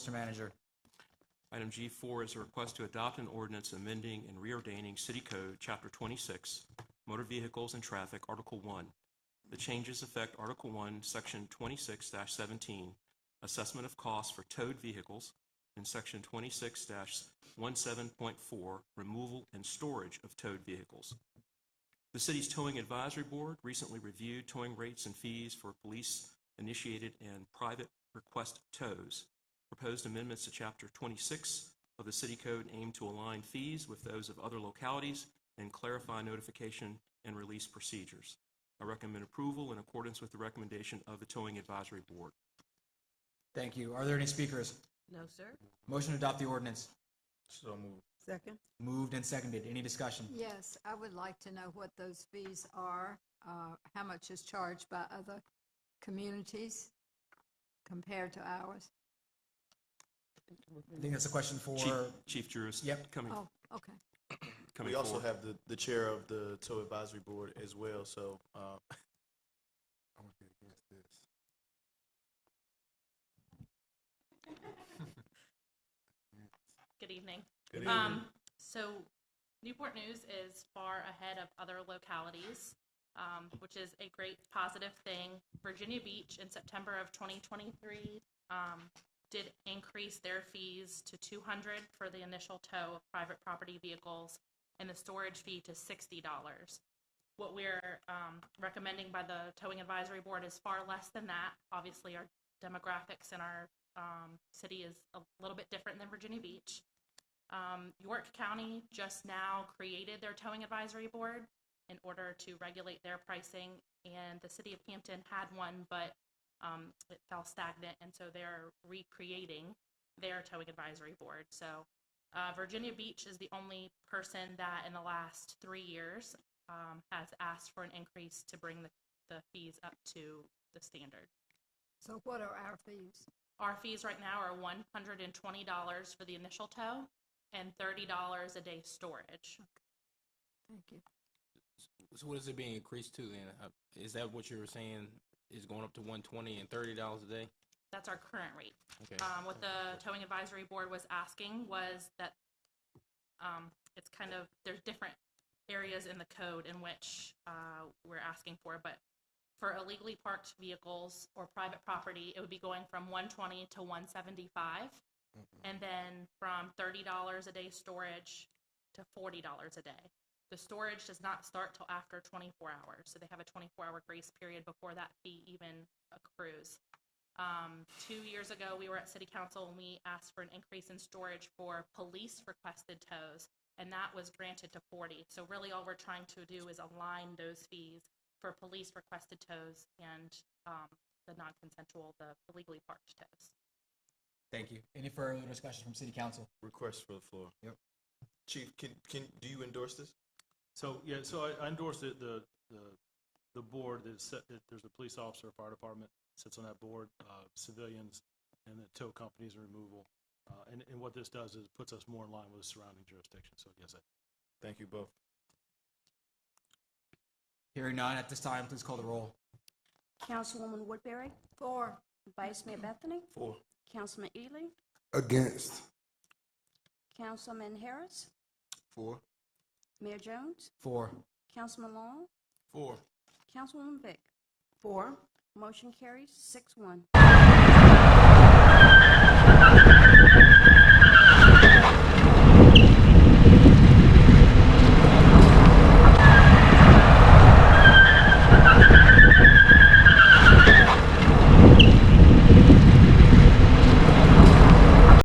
Mr. Manager. Item G4 is a request to adopt an ordinance amending and reordaining City Code, Chapter 26, Motor Vehicles and Traffic, Article 1. The changes affect Article 1, Section 26-17, Assessment of Costs for Towed Vehicles, and Section 26-17.4, Removal and Storage of Towed Vehicles. The City's Towing Advisory Board recently reviewed towing rates and fees for police-initiated and private request tows. Proposed amendments to Chapter 26 of the City Code aim to align fees with those of other localities and clarify notification and release procedures. I recommend approval in accordance with the recommendation of the Towing Advisory Board. Thank you. Are there any speakers? No, sir. Motion to adopt the ordinance. So moved. Second. Moved and seconded. Any discussion? Yes, I would like to know what those fees are, how much is charged by other communities compared to ours. I think that's a question for... Chief Jurist. Yep. Coming Okay. We also forward. have the chair of the Tow Advisory Board as well, so I want to get against this. Good evening. Good evening. So Newport News is far ahead of other localities, which is a great positive thing. Virginia Beach in September of 2023 did increase their fees to $200 for the initial tow of private property vehicles and the storage fee to $60. What we're recommending by the Towing Advisory Board is far less than that. Obviously, our demographics in our city is a little bit different than Virginia Beach. York County just now created their Towing Advisory Board in order to regulate their pricing, and the city of Hampton had one, but it fell stagnant, and so they're recreating their Towing Advisory Board. So Virginia Beach is the only person that in the last 3 years has asked for an increase to bring the fees up to the standard. So what are our fees? Our fees right now are $120 for the initial tow and $30 a day storage. Thank you. So what is it being increased to then? Is that what you were saying is going up to $120 and $30 a day? That's our current rate. Okay. What the Towing Advisory Board was asking was that it's kind of, there's different areas in the code in which we're asking for, but for illegally parked vehicles or private property, it would be going from $120 to $175, and then from $30 a day storage to $40 a day. The storage does not start till after 24 hours, so they have a 24-hour grace period before that fee even accrues. 2 years ago, we were at City Council and we asked for an increase in storage for police-requested tows, and that was granted to 40. So really all we're trying to do is align those fees for police-requested tows and the non-consensual, the illegally parked tows. Thank you. Any further discussion from City Council? Request for the floor. Yep. Chief, do you endorse this? So yeah, so I endorse the board that set that there's a police officer, fire department sits on that board, civilians, and the tow companies and removal. And what this does is puts us more in line with the surrounding jurisdiction. So yes, Thank you both. Hearing none at this time, please call the roll. Councilwoman Woodbury, 4. Vice Mayor Bethany, 4. Councilman Ely, Against. Councilman Harris, 4. Mayor Jones, 4. Councilman Long, 4. Councilwoman Vick. 4. Motion carries 6-1.